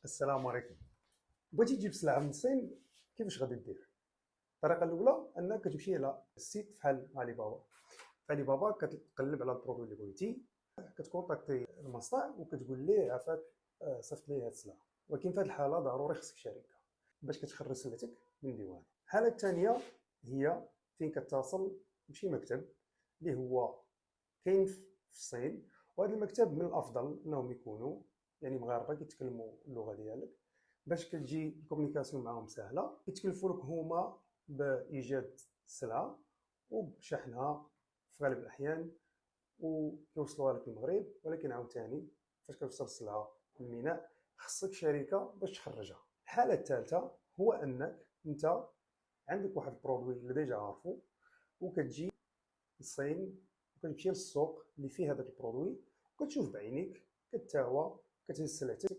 السلام عليكم. بغيتي تجيب سلعه من الصين، كيفاش غادي دير؟ الطريقه الاولى انك كتمشي على السيت بحال علي بابا. في علي بابا كتقلب على البرودوي اللي بغيتي، كتكونتاكتي المصنع وكتقول ليه عافاك صيفط لي هاد السلعه. ولكن في هذه الحاله ضروري خصك شركه باش كتخرج سلعتك من ديوان. الحاله الثانيه هي فين كتصل بشي مكتب اللي هو كاين في الصين، وهذا المكتب من الافضل انهم يكونوا يعني مغاربه كيتكلموا اللغه ديالك، باش كتجي الكومونيكاسيون معاهم سهله. كيتكلفوا لك هما بايجاد السلعه وبشحنها في غالب الاحيان وكيوصلوها لك المغرب. ولكن عاوتاني فاش كتوصل السلعه للميناء خصك شركه باش تخرجها. الحاله الثالثه هو انك انت عندك واحد البرودوي اللي ديجا عارفو، وكتجي للصين وكتمشي للسوق اللي فيه هذاك البرودوي وكتشوف بعينيك، كتاوى، كتهز سلعتك